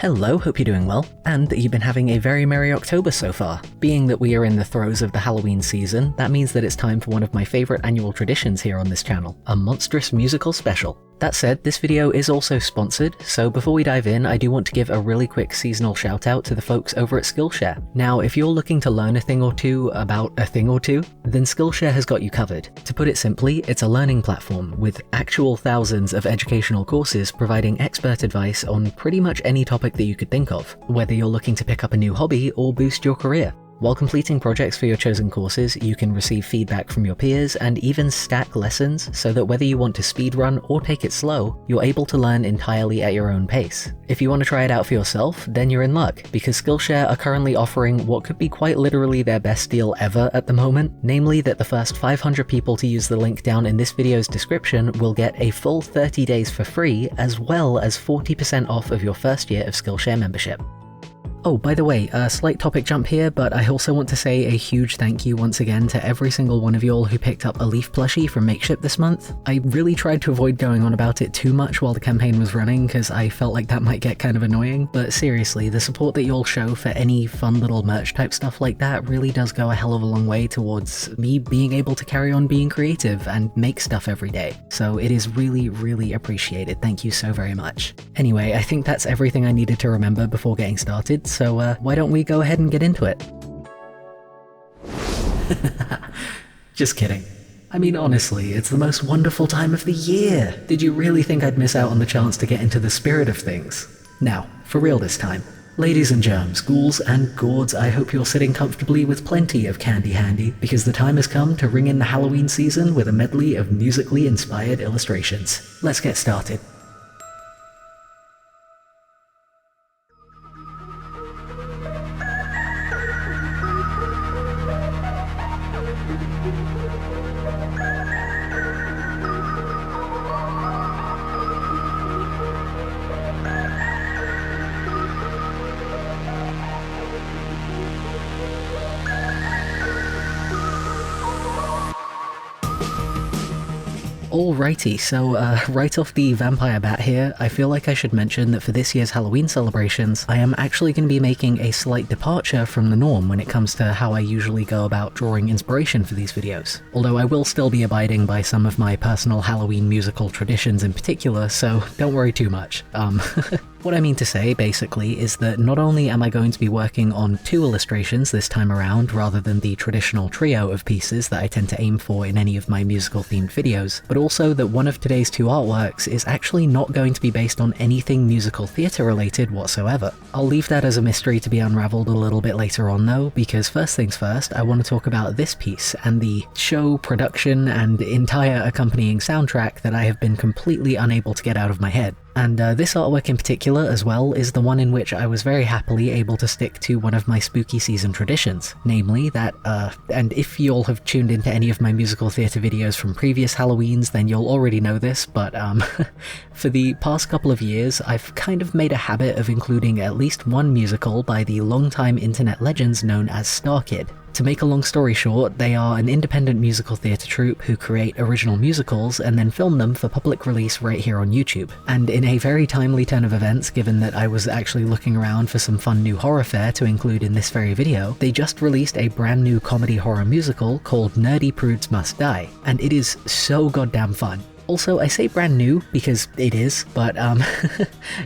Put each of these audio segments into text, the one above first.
Hello, hope you're doing well, and that you've been having a very merry October so far. Being that we are in the throes of the Halloween season, that means that it's time for one of my favourite annual traditions here on this channel, a monstrous musical special. That said, this video is also sponsored, so before we dive in, I do want to give a really quick seasonal shout out to the folks over at Skillshare. Now, if you're looking to learn a thing or two about a thing or two, then Skillshare has got you covered. To put it simply, it's a learning platform with actual thousands of educational courses providing expert advice on pretty much any topic that you could think of, whether you're looking to pick up a new hobby or boost your career. While completing projects for your chosen courses, you can receive feedback from your peers and even stack lessons so that whether you want to speedrun or take it slow, you're able to learn entirely at your own pace. If you want to try it out for yourself, then you're in luck, because Skillshare are currently offering what could be quite literally their best deal ever at the moment, namely that the first 500 people to use the link down in this video's description will get a full 30 days for free, as well as 40% off of your first year of Skillshare membership. Oh, by the way, a slight topic jump here, but I also want to say a huge thank you once again to every single one of y'all who picked up a Leaf plushie from Makeship this month. I really tried to avoid going on about it too much while the campaign was running, because I felt like that might get kind of annoying, but seriously, the support that y'all show for any fun little merch type stuff like that really does go a hell of a long way towards me being able to carry on being creative and make stuff every day. So it is really, really appreciated. Thank you so very much. Anyway, I think that's everything I needed to remember before getting started. So why don't we go ahead and get into it? Just kidding. I mean, honestly, it's the most wonderful time of the year. Did you really think I'd miss out on the chance to get into the spirit of things? Now, for real this time. Ladies and germs, ghouls and gourds, I hope you're sitting comfortably with plenty of candy handy, because the time has come to ring in the Halloween season with a medley of musically inspired illustrations. Let's get started. Alrighty, so right off the vampire bat here, I feel like I should mention that for this year's Halloween celebrations, I am actually going to be making a slight departure from the norm when it comes to how I usually go about drawing inspiration for these videos. Although I will still be abiding by some of my personal Halloween musical traditions in particular, so don't worry too much. What I mean to say, basically, is that not only am I going to be working on 2 illustrations this time around, rather than the traditional trio of pieces that I tend to aim for in any of my musical-themed videos, but also that one of today's 2 artworks is actually not going to be based on anything musical theatre related whatsoever. I'll leave that as a mystery to be unraveled a little bit later on though, because first things first, I want to talk about this piece and the show, production, and entire accompanying soundtrack that I have been completely unable to get out of my head. And this artwork in particular as well is the one in which I was very happily able to stick to one of my spooky season traditions, namely that, and if you'll have tuned into any of my musical theatre videos from previous Halloweens, then you'll already know this, but for the past couple of years I've kind of made a habit of including at least one musical by the longtime internet legends known as Star Kid. To make a long story short, they are an independent musical theatre troupe who create original musicals and then film them for public release right here on YouTube. And in a very timely turn of events, given that I was actually looking around for some fun new horror fare to include in this very video, they just released a brand new comedy horror musical called Nerdy Prudes Must Die, and it is so goddamn fun. Also, I say brand new because it is, but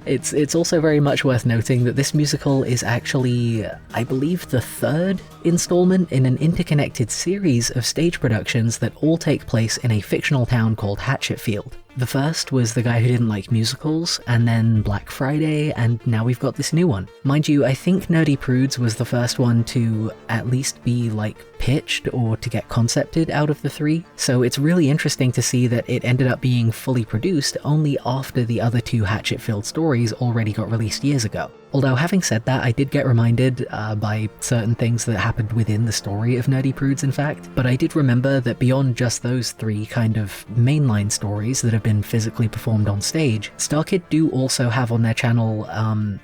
it's also very much worth noting that this musical is actually, I believe, the 3rd installment in an interconnected series of stage productions that all take place in a fictional town called Hatchetfield. The first was The Guy Who Didn't Like Musicals, and then Black Friday, and now we've got this new one. Mind you, I think Nerdy Prudes was the first one to at least be, like, pitched or to get concepted out of the 3, so it's really interesting to see that it ended up being fully produced only after the other 2 Hatchetfield stories already got released years ago. Although having said that, I did get reminded by certain things that happened within the story of Nerdy Prudes in fact, but I did remember that beyond just those 3 kind of mainline stories that have been physically performed on stage, StarKid do also have on their channel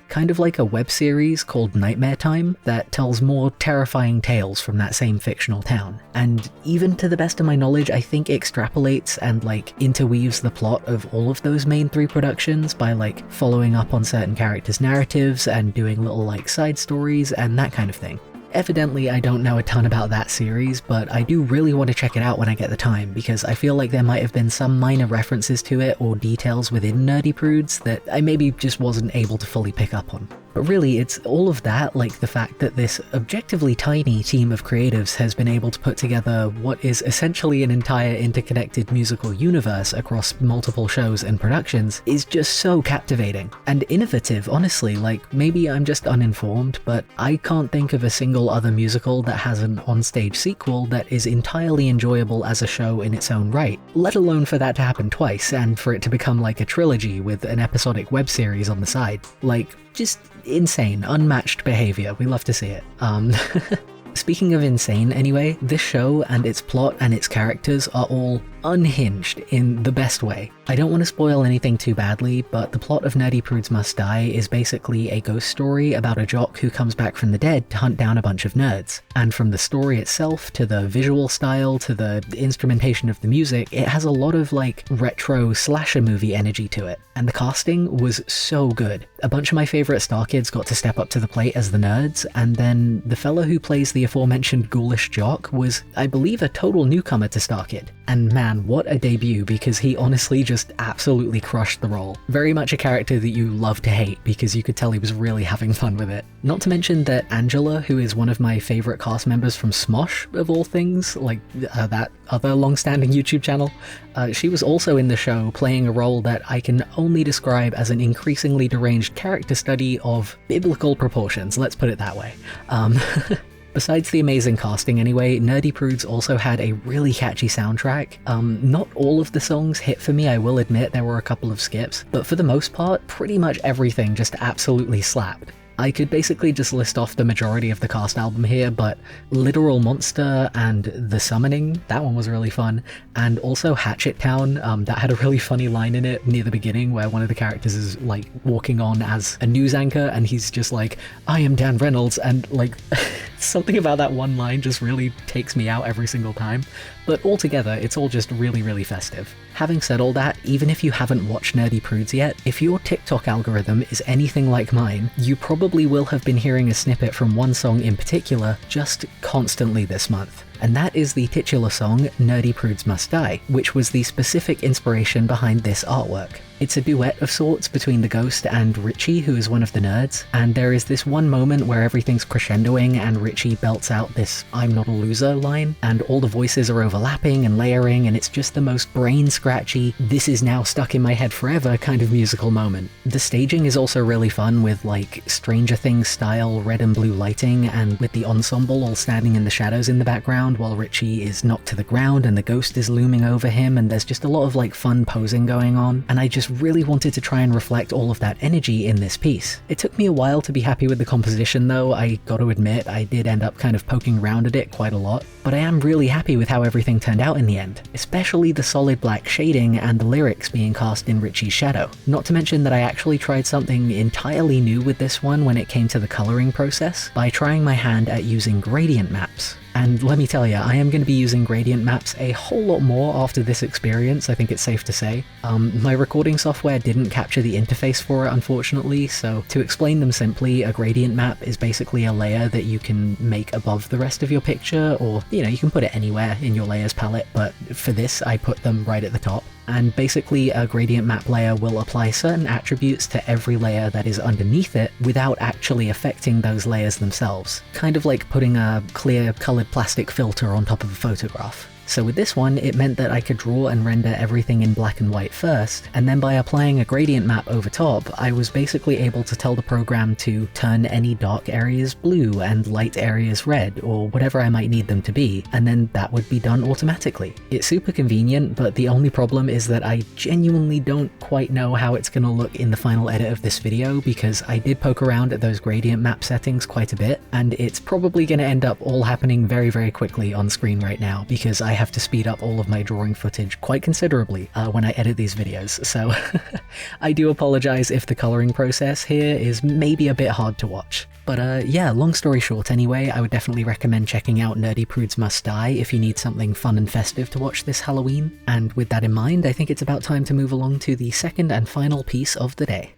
kind of like a web series called Nightmare Time that tells more terrifying tales from that same fictional town. And even to the best of my knowledge, I think extrapolates and like interweaves the plot of all of those main 3 productions by like following up on certain characters' narratives and doing little like side stories and that kind of thing. Evidently, I don't know a ton about that series, but I do really want to check it out when I get the time, because I feel like there might have been some minor references to it or details within Nerdy Prudes that I maybe just wasn't able to fully pick up on. But really, it's all of that, like the fact that this objectively tiny team of creatives has been able to put together what is essentially an entire interconnected musical universe across multiple shows and productions, is just so captivating. And innovative, honestly. Like, maybe I'm just uninformed, but I can't think of a single other musical that has an onstage sequel that is entirely enjoyable as a show in its own right, let alone for that to happen twice, and for it to become like a trilogy with an episodic web series on the side. Like, just insane, unmatched behavior. We love to see it. Speaking of insane anyway, this show and its plot and its characters are all unhinged in the best way. I don't want to spoil anything too badly, but the plot of Nerdy Prudes Must Die is basically a ghost story about a jock who comes back from the dead to hunt down a bunch of nerds. And from the story itself, to the visual style, to the instrumentation of the music, it has a lot of like retro slasher movie energy to it. And the casting was so good. A bunch of my favorite Star Kids got to step up to the plate as the nerds, and then the fellow who plays the aforementioned ghoulish jock was, I believe, a total newcomer to Star Kid. And man, what a debut, because he honestly just absolutely crushed the role. Very much a character that you love to hate, because you could tell he was really having fun with it. Not to mention that Angela, who is one of my favorite cast members from Smosh, of all things, like that other long-standing YouTube channel, she was also in the show playing a role that I can only describe as an increasingly deranged character study of biblical proportions, let's put it that way. Besides the amazing casting anyway, Nerdy Prudes also had a really catchy soundtrack. Not all of the songs hit for me, I will admit, there were a couple of skips, but for the most part, pretty much everything just absolutely slapped. I could basically just list off the majority of the cast album here, but Literal Monster and The Summoning, that one was really fun, and also Hatchet Town, that had a really funny line in it near the beginning where one of the characters is like walking on as a news anchor and he's just like, I am Dan Reynolds, and like something about that one line just really takes me out every single time. But altogether, it's all just really, really festive. Having said all that, even if you haven't watched Nerdy Prudes yet, if your TikTok algorithm is anything like mine, you probably will have been hearing a snippet from one song in particular just constantly this month. And that is the titular song, Nerdy Prudes Must Die, which was the specific inspiration behind this artwork. It's a duet of sorts between the ghost and Richie, who is one of the nerds, and there is this one moment where everything's crescendoing and Richie belts out this I'm not a loser line, and all the voices are overlapping and layering, and it's just the most brain-scratchy, this is now stuck in my head forever kind of musical moment. The staging is also really fun with like Stranger Things style red and blue lighting, and with the ensemble all standing in the shadows in the background while Richie is knocked to the ground and the ghost is looming over him, and there's just a lot of like fun posing going on, and I just really wanted to try and reflect all of that energy in this piece. It took me a while to be happy with the composition though, I gotta admit I did end up kind of poking around at it quite a lot, but I am really happy with how everything turned out in the end, especially the solid black shading and the lyrics being cast in Richie's shadow. Not to mention that I actually tried something entirely new with this one when it came to the coloring process, by trying my hand at using gradient maps. And let me tell you, I am going to be using gradient maps a whole lot more after this experience, I think it's safe to say. My recording software didn't capture the interface for it, unfortunately, so to explain them simply, a gradient map is basically a layer that you can make above the rest of your picture, or, you know, you can put it anywhere in your layers palette, but for this I put them right at the top. And basically a gradient map layer will apply certain attributes to every layer that is underneath it without actually affecting those layers themselves. Kind of like putting a clear colored plastic filter on top of a photograph. So with this one, it meant that I could draw and render everything in black and white first, and then by applying a gradient map over top, I was basically able to tell the program to turn any dark areas blue and light areas red, or whatever I might need them to be, and then that would be done automatically. It's super convenient, but the only problem is that I genuinely don't quite know how it's gonna look in the final edit of this video, because I did poke around at those gradient map settings quite a bit, and it's probably gonna end up all happening very, very quickly on screen right now, because I I have to speed up all of my drawing footage quite considerably when I edit these videos, so I do apologize if the coloring process here is maybe a bit hard to watch. But yeah, long story short anyway, I would definitely recommend checking out Nerdy Prudes Must Die if you need something fun and festive to watch this Halloween, and with that in mind, I think it's about time to move along to the second and final piece of the day.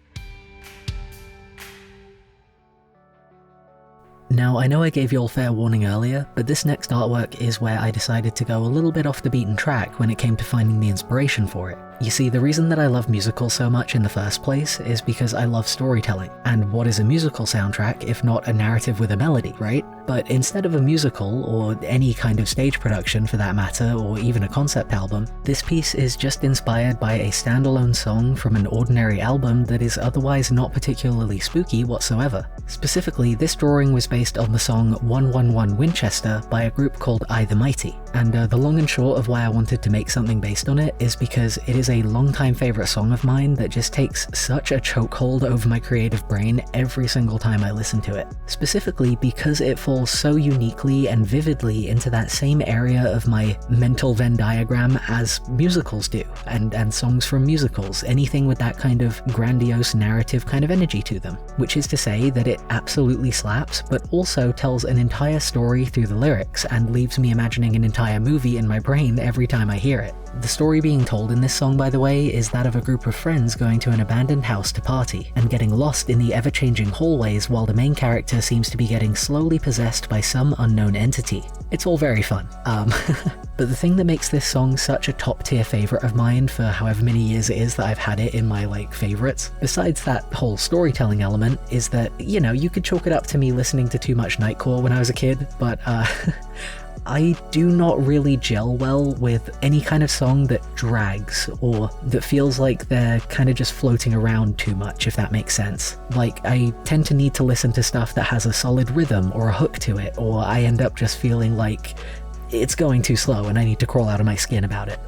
Now, I know I gave you all fair warning earlier, but this next artwork is where I decided to go a little bit off the beaten track when it came to finding the inspiration for it. You see, the reason that I love musicals so much in the first place is because I love storytelling, and what is a musical soundtrack if not a narrative with a melody, right? But instead of a musical, or any kind of stage production for that matter, or even a concept album, this piece is just inspired by a standalone song from an ordinary album that is otherwise not particularly spooky whatsoever. Specifically, this drawing was based on the song 111 Winchester by a group called I the Mighty, and the long and short of why I wanted to make something based on it is because it is a long-time favourite song of mine that just takes such a chokehold over my creative brain every single time I listen to it. Specifically because it falls so uniquely and vividly into that same area of my mental Venn diagram as musicals do, and songs from musicals, anything with that kind of grandiose narrative kind of energy to them. Which is to say that it absolutely slaps, but also tells an entire story through the lyrics and leaves me imagining an entire movie in my brain every time I hear it. The story being told in this song, by the way, is that of a group of friends going to an abandoned house to party, and getting lost in the ever-changing hallways while the main character seems to be getting slowly possessed by some unknown entity. It's all very fun. But the thing that makes this song such a top-tier favourite of mine for however many years it is that I've had it in my, favourites, besides that whole storytelling element, is that, you know, you could chalk it up to me listening to too much Nightcore when I was a kid, but, I do not really gel well with any kind of song that drags, or that feels like they're kind of just floating around too much, if that makes sense. Like, I tend to need to listen to stuff that has a solid rhythm or a hook to it, or I end up just feeling like it's going too slow and I need to crawl out of my skin about it.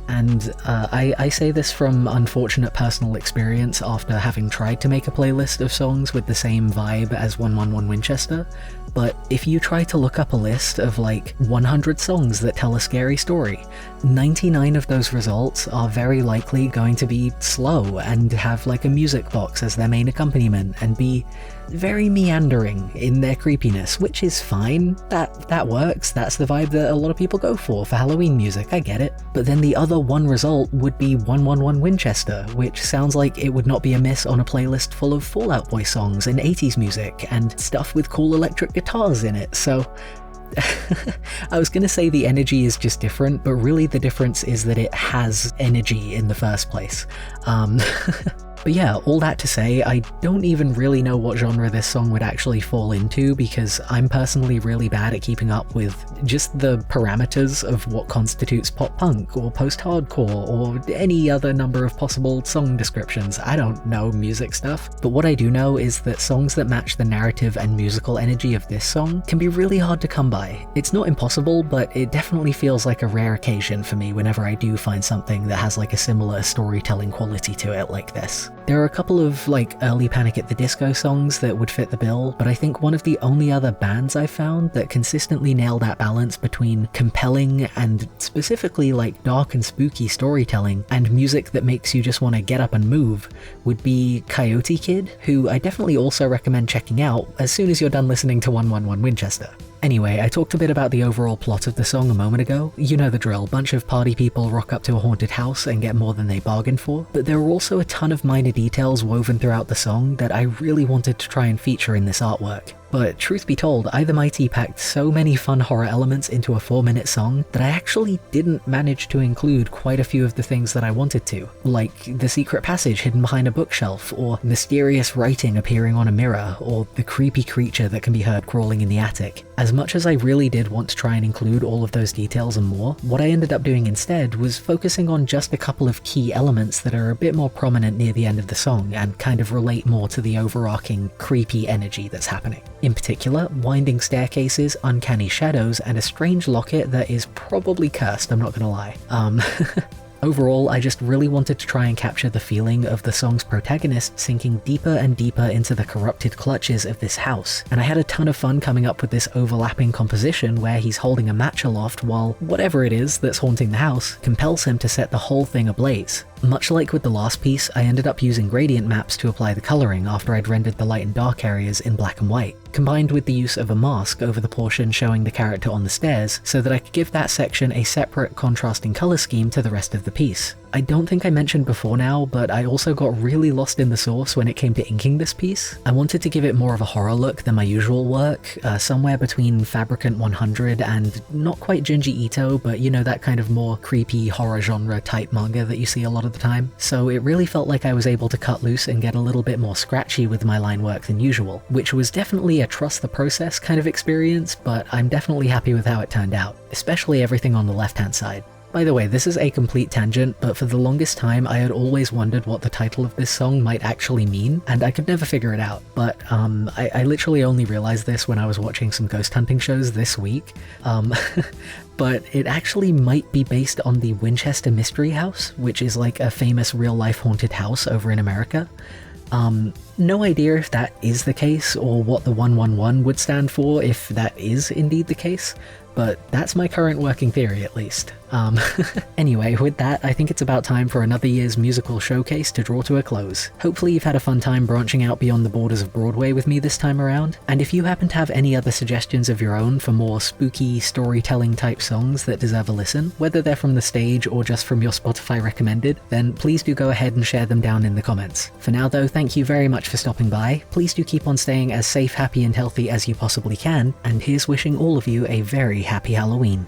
And I say this from unfortunate personal experience after having tried to make a playlist of songs with the same vibe as 111 Winchester, but if you try to look up a list of 100 songs that tell a scary story, 99 of those results are very likely going to be slow and have a music box as their main accompaniment and be very meandering in their creepiness, which is fine. That works. That's the vibe that a lot of people go for Halloween music, I get it. But then the other one result would be 111 Winchester, which sounds like it would not be amiss on a playlist full of Fall Out Boy songs and 80s music and stuff with cool electric guitars in it, so I was gonna say the energy is just different, but really the difference is that it has energy in the first place. But yeah, all that to say, I don't even really know what genre this song would actually fall into, because I'm personally really bad at keeping up with just the parameters of what constitutes pop punk or post-hardcore or any other number of possible song descriptions. I don't know music stuff, but what I do know is that songs that match the narrative and musical energy of this song can be really hard to come by. It's not impossible, but it definitely feels like a rare occasion for me whenever I do find something that has a similar storytelling quality to it like this. There are a couple of early Panic at the Disco songs that would fit the bill, but I think one of the only other bands I've found that consistently nail that balance between compelling and specifically dark and spooky storytelling and music that makes you just want to get up and move would be Coyote Kid, who I definitely also recommend checking out as soon as you're done listening to 111 Winchester. Anyway, I talked a bit about the overall plot of the song a moment ago. You know the drill, bunch of party people rock up to a haunted house and get more than they bargained for, but there are also a ton of minor details woven throughout the song that I really wanted to try and feature in this artwork. But truth be told, I the Mighty packed so many fun horror elements into a 4-minute song that I actually didn't manage to include quite a few of the things that I wanted to, like the secret passage hidden behind a bookshelf, or mysterious writing appearing on a mirror, or the creepy creature that can be heard crawling in the attic. As much as I really did want to try and include all of those details and more, what I ended up doing instead was focusing on just a couple of key elements that are a bit more prominent near the end of the song and kind of relate more to the overarching creepy energy that's happening. In particular, winding staircases, uncanny shadows, and a strange locket that is probably cursed, I'm not gonna lie. Overall, I just really wanted to try and capture the feeling of the song's protagonist sinking deeper and deeper into the corrupted clutches of this house, and I had a ton of fun coming up with this overlapping composition where he's holding a match aloft while whatever it is that's haunting the house compels him to set the whole thing ablaze. Much like with the last piece, I ended up using gradient maps to apply the colouring after I'd rendered the light and dark areas in black and white, combined with the use of a mask over the portion showing the character on the stairs so that I could give that section a separate contrasting colour scheme to the rest of the piece. I don't think I mentioned before now, but I also got really lost in the sauce when it came to inking this piece. I wanted to give it more of a horror look than my usual work, somewhere between Fabricant 100 and not quite Junji Ito, but you know, that kind of more creepy horror genre type manga that you see a lot of the time. So it really felt like I was able to cut loose and get a little bit more scratchy with my line work than usual, which was definitely a trust the process kind of experience, but I'm definitely happy with how it turned out, especially everything on the left-hand side. By the way, this is a complete tangent, but for the longest time I had always wondered what the title of this song might actually mean, and I could never figure it out. But I literally only realized this when I was watching some ghost hunting shows this week. But it actually might be based on the Winchester Mystery House, which is like a famous real-life haunted house over in America. No idea if that is the case, or what the 111 would stand for if that is indeed the case, but that's my current working theory at least. Anyway, with that, I think it's about time for another year's musical showcase to draw to a close. Hopefully you've had a fun time branching out beyond the borders of Broadway with me this time around, and if you happen to have any other suggestions of your own for more spooky storytelling type songs that deserve a listen, whether they're from the stage or just from your Spotify recommended, then please do go ahead and share them down in the comments. For now though, thank you very much for stopping by. Please do keep on staying as safe, happy and healthy as you possibly can, and here's wishing all of you a very happy Halloween.